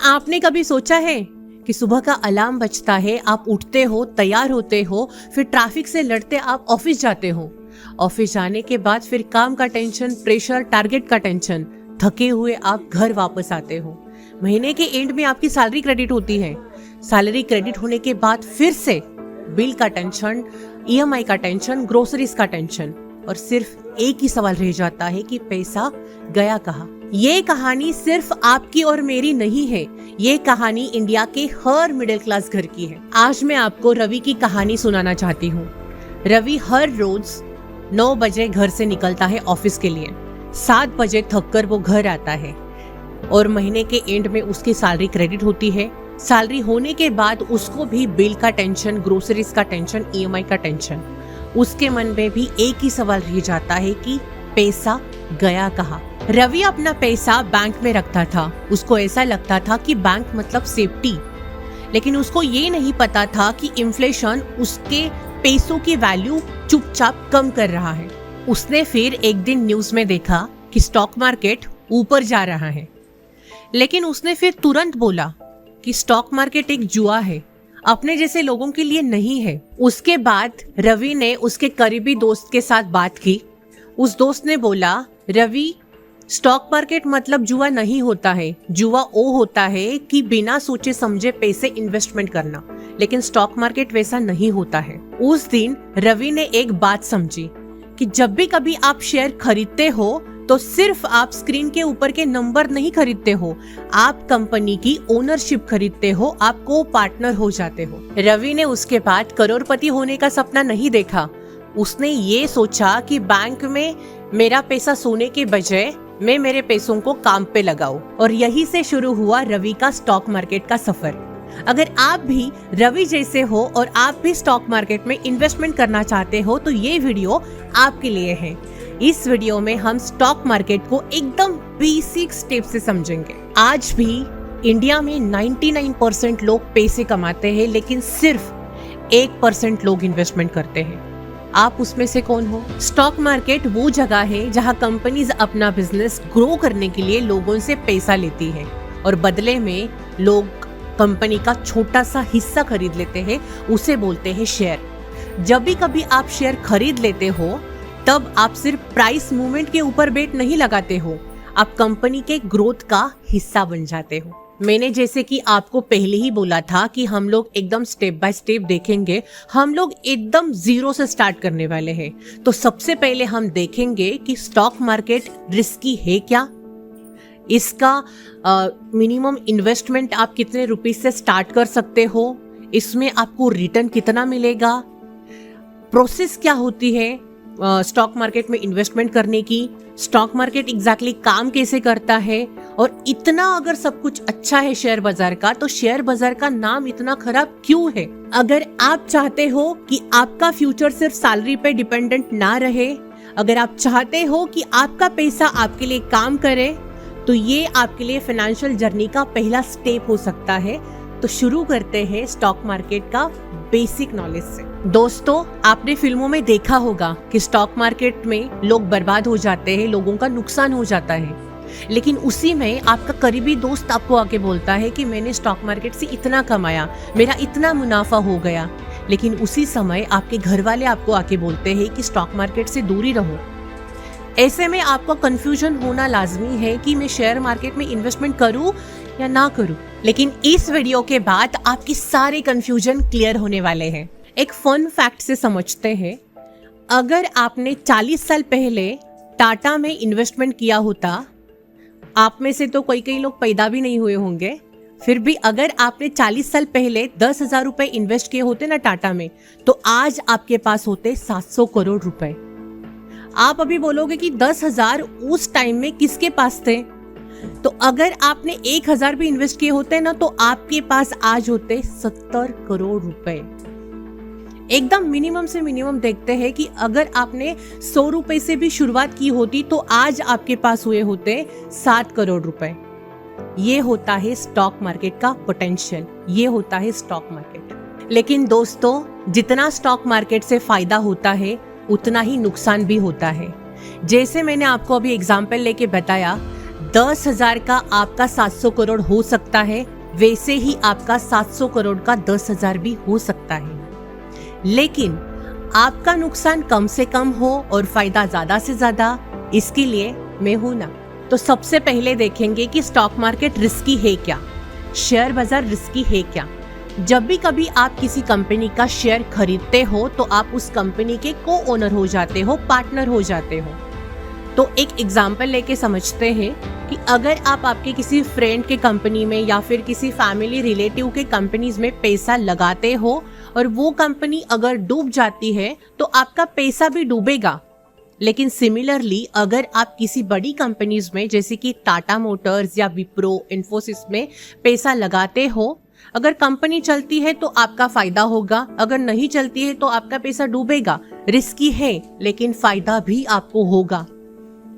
आपने कभी सोचा है कि सुबह का अलार्म बजता है, आप उठते हो, तैयार होते हो, फिर ट्रैफिक से लड़ते आप ऑफिस जाते हो। ऑफिस जाने के बाद फिर काम का टेंशन, प्रेशर, टारगेट का टेंशन, थके हुए आप घर वापस आते हो। महीने के एंड में आपकी सैलरी क्रेडिट होती है। सैलरी क्रेडिट होने के बाद फिर से बिल का टेंशन, ईएमआई का टेंशन, ग्रोसरीज का टेंशन, और सिर्फ एक ही सवाल रह जाता है कि पैसा गया कहाँ। ये कहानी सिर्फ आपकी और मेरी नहीं है, ये कहानी इंडिया के हर मिडिल क्लास घर की है। आज मैं आपको रवि की कहानी सुनाना चाहती हूँ। रवि हर रोज 9 बजे घर से निकलता है ऑफिस के लिए। 7 बजे थक कर वो घर आता है और महीने के एंड में उसकी सैलरी क्रेडिट होती है। सैलरी होने के बाद उसको भी बिल का टेंशन, ग्रोसरीज का टेंशन, ईएमआई का टेंशन। उसके मन में भी एक ही सवाल रह जाता है कि पैसा गया कहाँ। रवि अपना पैसा बैंक में रखता था। उसको ऐसा लगता था कि बैंक मतलब सेफ्टी, लेकिन उसको ये नहीं पता था कि इन्फ्लेशन उसके पैसों की वैल्यू चुपचाप कम कर रहा है। उसने फिर एक दिन न्यूज में देखा कि स्टॉक मार्केट ऊपर जा रहा है, लेकिन उसने फिर तुरंत बोला कि स्टॉक मार्केट एक जुआ है, अपने जैसे लोगों के लिए नहीं है। उसके बाद रवि ने उसके करीबी दोस्त के साथ बात की। उस दोस्त ने बोला, रवि, स्टॉक मार्केट मतलब जुआ नहीं होता है। जुआ वो होता है कि बिना सोचे समझे पैसे इन्वेस्टमेंट करना, लेकिन स्टॉक मार्केट वैसा नहीं होता है। उस दिन रवि ने एक बात समझी कि जब भी कभी आप शेयर खरीदते हो तो सिर्फ आप स्क्रीन के ऊपर के नंबर नहीं खरीदते हो, आप कंपनी की ओनरशिप खरीदते हो, आप को पार्टनर हो जाते हो। रवि ने उसके बाद करोड़पति होने का सपना नहीं देखा। उसने ये सोचा कि बैंक में मेरा पैसा सोने के बजाय मैं मेरे पैसों को काम पे लगाऊं, और यही से शुरू हुआ रवि का स्टॉक मार्केट का सफर। अगर आप भी रवि जैसे हो और आप भी स्टॉक मार्केट में इन्वेस्टमेंट करना चाहते हो तो ये वीडियो आपके लिए है। इस वीडियो में हम स्टॉक मार्केट को एकदम बेसिक स्टेप से समझेंगे। आज भी इंडिया में 99% लोग पैसे कमाते हैं, लेकिन सिर्फ 1% लोग इन्वेस्टमेंट करते हैं। आप उसमें से कौन हो? स्टॉक मार्केट वो जगह है जहां कंपनीज अपना बिजनेस ग्रो करने के लिए लोगों से पैसा लेती है और बदले में लोग कंपनी का छोटा सा हिस्सा खरीद लेते हैं। उसे बोलते हैं शेयर। जब भी कभी आप शेयर खरीद लेते हो तब आप सिर्फ प्राइस मूवमेंट के ऊपर बेट नहीं लगाते हो, आप कंपनी के ग्रोथ का हिस्सा बन जाते हो। मैंने जैसे कि आपको पहले ही बोला था कि हम लोग एकदम स्टेप बाय स्टेप देखेंगे। हम लोग एकदम जीरो से स्टार्ट करने वाले हैं। तो सबसे पहले हम देखेंगे कि स्टॉक मार्केट रिस्की है क्या, इसका मिनिमम इन्वेस्टमेंट आप कितने रुपीस से स्टार्ट कर सकते हो, इसमें आपको रिटर्न कितना मिलेगा, प्रोसेस क्या होती है स्टॉक मार्केट में इन्वेस्टमेंट करने की, स्टॉक मार्केट एग्जैक्टली काम कैसे करता है, और इतना अगर सब कुछ अच्छा है शेयर बाजार का, तो शेयर बाजार का नाम इतना खराब क्यों है। अगर आप चाहते हो कि आपका फ्यूचर सिर्फ सैलरी पे डिपेंडेंट ना रहे, अगर आप चाहते हो कि आपका पैसा आपके लिए काम करे, तो ये आपके लिए फाइनेंशियल जर्नी का पहला स्टेप हो सकता है। तो शुरू करते हैं स्टॉक मार्केट का बेसिक नॉलेज से। दोस्तों, आपने फिल्मों में देखा होगा कि स्टॉक मार्केट में लोग बर्बाद हो जाते हैं, लोगों का नुकसान हो जाता है, लेकिन उसी में आपका करीबी दोस्त आपको आके बोलता है कि मैंने स्टॉक मार्केट से इतना कमाया, मेरा इतना मुनाफा हो गया। लेकिन उसी समय आपके घर वाले आपको आके बोलते हैं कि स्टॉक मार्केट से दूरी रहो। ऐसे में आपको कंफ्यूजन होना लाजमी है कि मैं शेयर मार्केट में इन्वेस्टमेंट करूं या ना करूं। लेकिन इस वीडियो के बाद आपकी सारे कंफ्यूजन क्लियर होने वाले हैं। एक फन फैक्ट से समझते हैं। अगर आपने 40 साल पहले टाटा में इन्वेस्टमेंट किया होता, आप में से तो कई लोग पैदा भी नहीं हुए होंगे, फिर भी अगर आपने 40 साल पहले 10,000 रुपए इन्वेस्ट किए होते ना टाटा में, तो आज आपके पास होते 700 करोड़ रुपए। आप अभी बोलोगे कि 10,000 उस टाइम में किसके पास थे, तो अगर आपने 1,000 भी इन्वेस्ट किए होते ना, तो आपके पास आज होते 70 करोड़ रुपए। एकदम मिनिमम से मिनिमम देखते हैं कि अगर आपने 100 रुपए से भी शुरुआत की होती तो आज आपके पास हुए होते 7 करोड़ रुपए। ये होता है स्टॉक मार्केट का पोटेंशियल, ये होता है स्टॉक मार्केट। लेकिन दोस्तों, जितना स्टॉक मार्केट से फायदा होता है उतना ही नुकसान भी होता है। जैसे मैंने आपको अभी एग्जाम्पल लेके बताया, 10,000 का आपका 700 करोड़ हो सकता है, वैसे ही आपका 700 करोड़ का 10,000 भी हो सकता है, लेकिन आपका नुकसान कम से कम हो और फायदा ज्यादा से ज्यादा, इसके लिए मैं हूं ना। तो सबसे पहले देखेंगे कि स्टॉक मार्केट रिस्की है क्या, शेयर बाजार रिस्की है क्या। जब भी कभी आप किसी कंपनी का शेयर खरीदते हो तो आप उस कंपनी के को ओनर हो जाते हो, पार्टनर हो जाते हो। तो एक एग्जाम्पल लेके समझते हैं कि अगर आप आपके किसी फ्रेंड के कंपनी में या फिर किसी फैमिली रिलेटिव के कंपनीज में पैसा लगाते हो और वो कंपनी अगर डूब जाती है तो आपका पैसा भी डूबेगा। लेकिन सिमिलरली अगर आप किसी बड़ी कंपनीज में जैसे कि टाटा मोटर्स या विप्रो, इन्फोसिस में पैसा लगाते हो, अगर कंपनी चलती है तो आपका फायदा होगा, अगर नहीं चलती है तो आपका पैसा डूबेगा। रिस्की है लेकिन फायदा भी आपको होगा।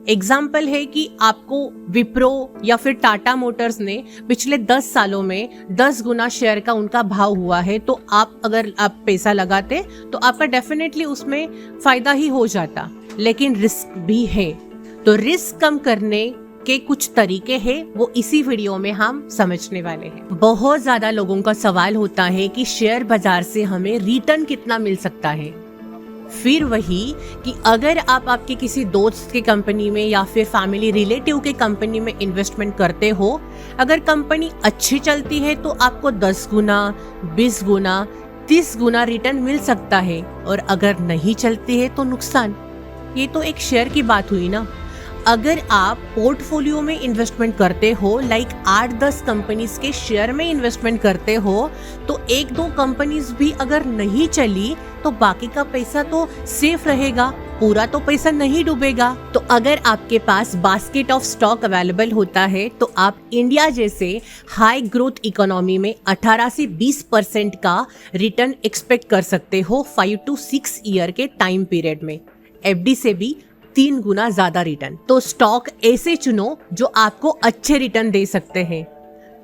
एग्जाम्पल है कि आपको विप्रो या फिर टाटा मोटर्स ने पिछले 10 सालों में 10 गुना शेयर का उनका भाव हुआ है, तो अगर आप पैसा लगाते तो आपका डेफिनेटली उसमें फायदा ही हो जाता। लेकिन रिस्क भी है, तो रिस्क कम करने के कुछ तरीके हैं, वो इसी वीडियो में हम समझने वाले हैं। बहुत ज्यादा लोगों का सवाल होता है कि शेयर बाजार से हमें रिटर्न कितना मिल सकता है। फिर वही कि अगर आप आपके किसी दोस्त के कंपनी में या फिर फैमिली रिलेटिव के कंपनी में इन्वेस्टमेंट करते हो, अगर कंपनी अच्छी चलती है तो आपको 10 गुना, 20 गुना, 30 गुना रिटर्न मिल सकता है, और अगर नहीं चलती है तो नुकसान। ये तो एक शेयर की बात हुई ना। अगर आप पोर्टफोलियो में इन्वेस्टमेंट करते हो, लाइक 8-10 कंपनीज के शेयर में इन्वेस्टमेंट करते हो, तो 1-2 कंपनीज भी अगर नहीं चली तो बाकी का पैसा तो सेफ रहेगा, पूरा तो पैसा नहीं डूबेगा। तो अगर आपके पास बास्केट ऑफ स्टॉक अवेलेबल होता है तो आप इंडिया जैसे हाई ग्रोथ इकोनॉमी में 18 से 20% का रिटर्न एक्सपेक्ट कर सकते हो 5 to 6 ईयर के टाइम पीरियड में। एफडी से भी 3 गुना ज्यादा रिटर्न। तो स्टॉक ऐसे चुनो जो आपको अच्छे रिटर्न दे सकते हैं।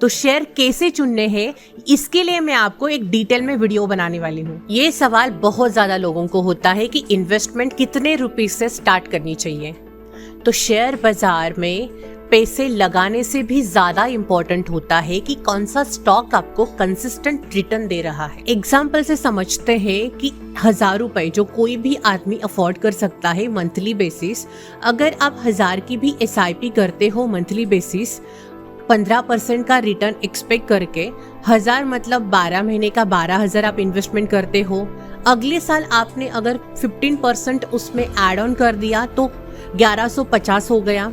तो शेयर कैसे चुनने हैं, इसके लिए मैं आपको एक डिटेल में वीडियो बनाने वाली हूँ। ये सवाल बहुत ज्यादा लोगों को होता है कि इन्वेस्टमेंट कितने रुपीज से स्टार्ट करनी चाहिए। तो शेयर बाजार में पैसे लगाने से भी ज्यादा इम्पोर्टेंट होता है कि कौन सा स्टॉक आपको कंसिस्टेंट रिटर्न दे रहा है। एग्जाम्पल से समझते हैं कि 1000 रुपए जो कोई भी आदमी अफोर्ड कर सकता है मंथली बेसिस, अगर आप 1000 की भी SIP करते हो मंथली बेसिस, 15% का रिटर्न एक्सपेक्ट करके, 1000 मतलब 12 महीने का 12,000 आप इन्वेस्टमेंट करते हो। अगले साल आपने अगर 15% उसमें एड ऑन कर दिया तो 1150 हो गया।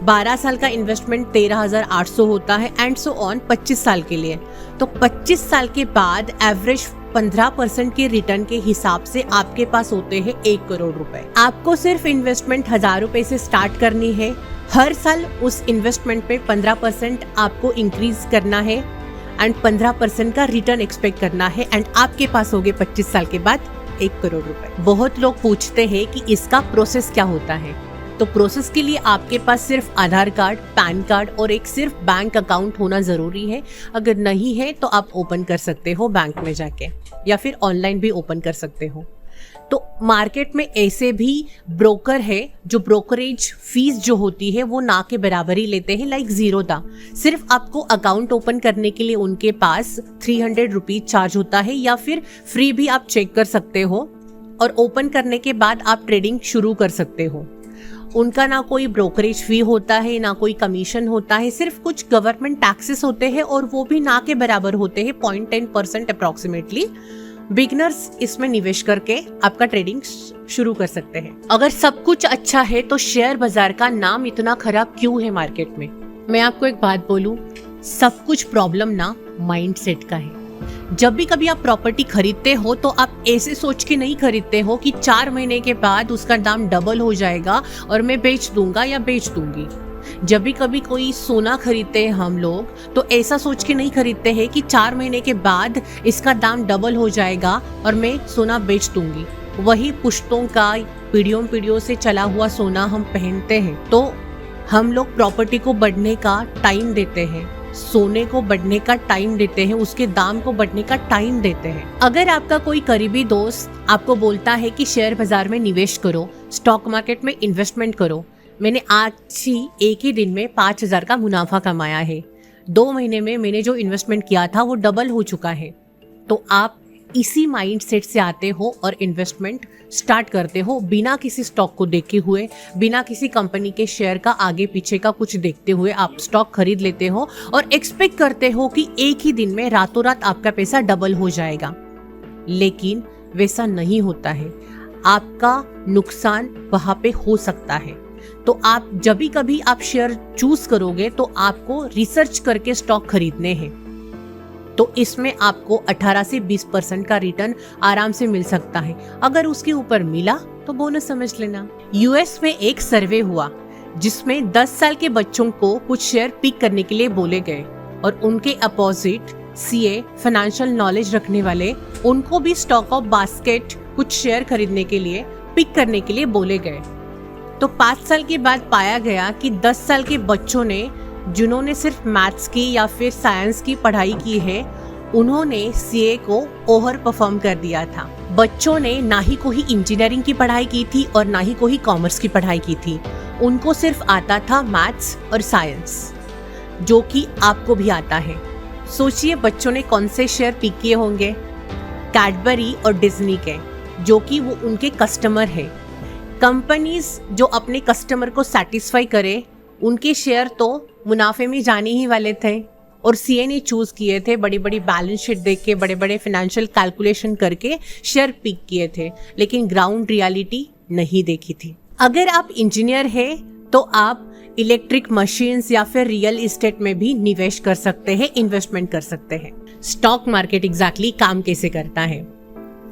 12 साल का इन्वेस्टमेंट 13,800 होता है, एंड सो ऑन 25 साल के लिए। तो 25 साल के बाद एवरेज 15% के रिटर्न के हिसाब से आपके पास होते हैं 1 करोड़ रुपए। आपको सिर्फ इन्वेस्टमेंट 1000 रुपए से स्टार्ट करनी है। हर साल उस इन्वेस्टमेंट पे 15% आपको इंक्रीज करना है एंड 15% का रिटर्न एक्सपेक्ट करना है, एंड आपके पास होंगे 25 साल के बाद 1 करोड़ रुपए। बहुत लोग पूछते हैं कि इसका प्रोसेस क्या होता है। तो प्रोसेस के लिए आपके पास सिर्फ आधार कार्ड, पैन कार्ड और एक सिर्फ बैंक अकाउंट होना जरूरी है। अगर नहीं है तो आप ओपन कर सकते हो बैंक में जाके, या फिर ऑनलाइन भी ओपन कर सकते हो। तो मार्केट में ऐसे भी ब्रोकर है जो ब्रोकरेज फीस जो होती है वो ना के बराबर ही लेते हैं, लाइक जीरो था। सिर्फ आपको अकाउंट ओपन करने के लिए उनके पास 300 रुपीज चार्ज होता है, या फिर फ्री भी आप चेक कर सकते हो, और ओपन करने के बाद आप ट्रेडिंग शुरू कर सकते हो। उनका ना कोई ब्रोकरेज फी होता है, ना कोई कमीशन होता है, सिर्फ कुछ गवर्नमेंट टैक्सेस होते हैं, और वो भी ना के बराबर होते हैं, 0.10% अप्रोक्सीमेटली। बिगनर्स इसमें निवेश करके आपका ट्रेडिंग शुरू कर सकते हैं। अगर सब कुछ अच्छा है तो शेयर बाजार का नाम इतना खराब क्यों है मार्केट में? मैं आपको एक बात बोलूं, सब कुछ प्रॉब्लम ना माइंडसेट का है। जब भी कभी आप प्रॉपर्टी खरीदते हो तो आप ऐसे सोच के नहीं खरीदते हो कि 4 महीने के बाद उसका दाम डबल हो जाएगा और मैं बेच दूंगा या बेच दूंगी। जब भी कभी कोई सोना खरीदते हैं हम लोग तो ऐसा सोच के नहीं खरीदते हैं कि 4 महीने के बाद इसका दाम डबल हो जाएगा और मैं सोना बेच दूंगी। वही पुश्तों का पीढ़ियों से चला हुआ सोना हम पहनते हैं। तो हम लोग प्रॉपर्टी को बढ़ने का टाइम देते हैं, सोने को बढ़ने का टाइम देते हैं, उसके दाम को बढ़ने का टाइम देते हैं। अगर आपका कोई करीबी दोस्त आपको बोलता है कि शेयर बाजार में निवेश करो, स्टॉक मार्केट में इन्वेस्टमेंट करो, मैंने आज ही एक ही दिन में 5,000 का मुनाफा कमाया है, 2 महीने में मैंने जो इन्वेस्टमेंट किया था वो डबल हो चुका है। तो आप इसी माइंडसेट से आते हो और इन्वेस्टमेंट स्टार्ट करते हो, बिना किसी स्टॉक को देखे हुए, बिना किसी कंपनी के शेयर का आगे पीछे का कुछ देखते हुए आप स्टॉक खरीद लेते हो और एक्सपेक्ट करते हो कि एक ही दिन में रातों रात आपका पैसा डबल हो जाएगा। लेकिन वैसा नहीं होता है, आपका नुकसान वहां पे हो सकता है। तो आप जब भी कभी आप शेयर चूज करोगे तो आपको रिसर्च करके स्टॉक खरीदने हैं। तो इसमें आपको 18 से 20% का रिटर्न आराम से मिल सकता है। अगर उसके ऊपर मिला तो बोनस समझ लेना। यूएस में एक सर्वे हुआ जिसमें 10 साल के बच्चों को कुछ शेयर पिक करने के लिए बोले गए और उनके अपोजिट सीए फाइनेंशियल नॉलेज रखने वाले उनको भी स्टॉक ऑफ बास्केट कुछ शेयर खरीदने के लिए पिक करने के लिए बोले गए। तो 5 साल के बाद पाया गया कि 10 साल के बच्चों ने, जिन्होंने सिर्फ मैथ्स की या फिर साइंस की पढ़ाई की है, उन्होंने सीए को ओवर परफॉर्म कर दिया था। बच्चों ने ना ही कोई इंजीनियरिंग की पढ़ाई की थी और ना ही कोई कॉमर्स की पढ़ाई की थी, उनको सिर्फ आता था मैथ्स और साइंस, जो कि आपको भी आता है। सोचिए बच्चों ने कौन से शेयर पिक किए होंगे? कैडबरी और डिज्नी के, जो कि वो उनके कस्टमर है। कंपनीज जो अपने कस्टमर को सेटिस्फाई करे, उनके शेयर तो मुनाफे में जाने ही वाले थे और सीए ने चूज किए थे, बड़ी बड़ी बैलेंस शीट देख के, बड़े बड़े फाइनेंशियल कैलकुलेशन करके शेयर पिक किए थे, लेकिन ग्राउंड रियलिटी नहीं देखी थी। अगर आप इंजीनियर है तो आप इलेक्ट्रिक मशीन्स या फिर रियल एस्टेट में भी निवेश कर सकते हैं, इन्वेस्टमेंट कर सकते हैं। स्टॉक मार्केट एग्जैक्टली काम कैसे करता है?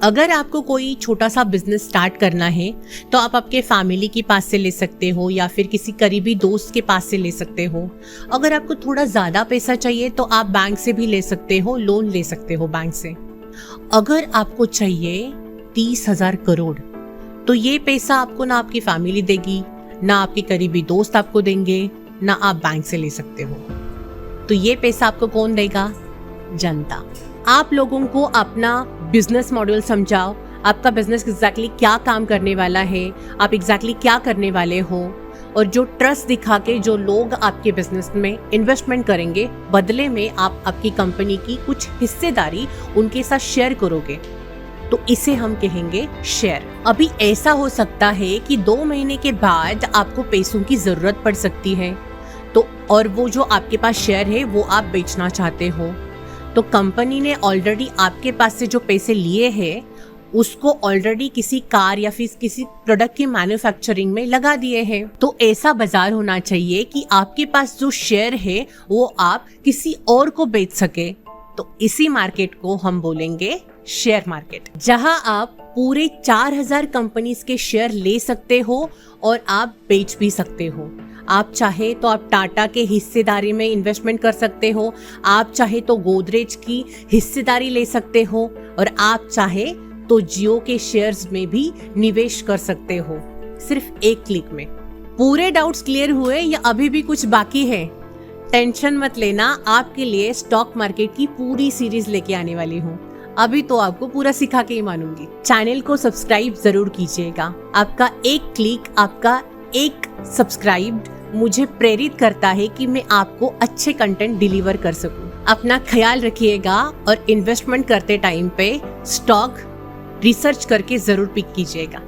अगर आपको कोई छोटा सा बिजनेस स्टार्ट करना है तो आप आपके फैमिली के पास से ले सकते हो या फिर किसी करीबी दोस्त के पास से ले सकते हो। अगर आपको थोड़ा ज्यादा पैसा चाहिए तो आप बैंक से भी ले सकते हो, लोन ले सकते हो बैंक से। अगर आपको चाहिए 30,000 करोड़ तो ये पैसा आपको ना आपकी फैमिली देगी, ना आपके करीबी दोस्त आपको देंगे, ना आप बैंक से ले सकते हो। तो ये पैसा आपको कौन देगा? जनता। आप लोगों को अपना बिजनेस मॉडल समझाओ, आपका बिजनेस एग्जैक्टली क्या काम करने वाला है, आप एग्जैक्टली क्या करने वाले हो, और जो ट्रस्ट दिखा के जो लोग आपके बिजनेस में इन्वेस्टमेंट करेंगे, बदले में आप आपकी कंपनी की कुछ हिस्सेदारी उनके साथ शेयर करोगे, तो इसे हम कहेंगे शेयर। अभी ऐसा हो सकता है कि 2 महीने के बाद आपको पैसों की जरूरत पड़ सकती है, तो और वो जो आपके पास शेयर है वो आप बेचना चाहते हो, तो कंपनी ने ऑलरेडी आपके पास से जो पैसे लिए हैं उसको ऑलरेडी किसी कार या फिर किसी प्रोडक्ट की मैन्युफैक्चरिंग में लगा दिए हैं। तो ऐसा बाजार होना चाहिए कि आपके पास जो शेयर है वो आप किसी और को बेच सके। तो इसी मार्केट को हम बोलेंगे शेयर मार्केट, जहां आप पूरे 4000 कंपनीज के शेयर ले सकते हो और आप बेच भी सकते हो। आप चाहे तो आप टाटा के हिस्सेदारी में इन्वेस्टमेंट कर सकते हो, आप चाहे तो गोदरेज की हिस्सेदारी ले सकते हो, और आप चाहे तो जियो के शेयर्स में भी निवेश कर सकते हो, सिर्फ एक क्लिक में। पूरे डाउट्स क्लियर हुए या अभी भी कुछ बाकी है? टेंशन मत लेना, आपके लिए स्टॉक मार्केट की पूरी सीरीज लेके आने वाली हूँ। अभी तो आपको पूरा सिखा के ही मानूंगी। चैनल को सब्सक्राइब जरूर कीजिएगा। आपका एक क्लिक, आपका एक सब्सक्राइब मुझे प्रेरित करता है कि मैं आपको अच्छे कंटेंट डिलीवर कर सकूं। अपना ख्याल रखिएगा और इन्वेस्टमेंट करते टाइम पे स्टॉक रिसर्च करके जरूर पिक कीजिएगा।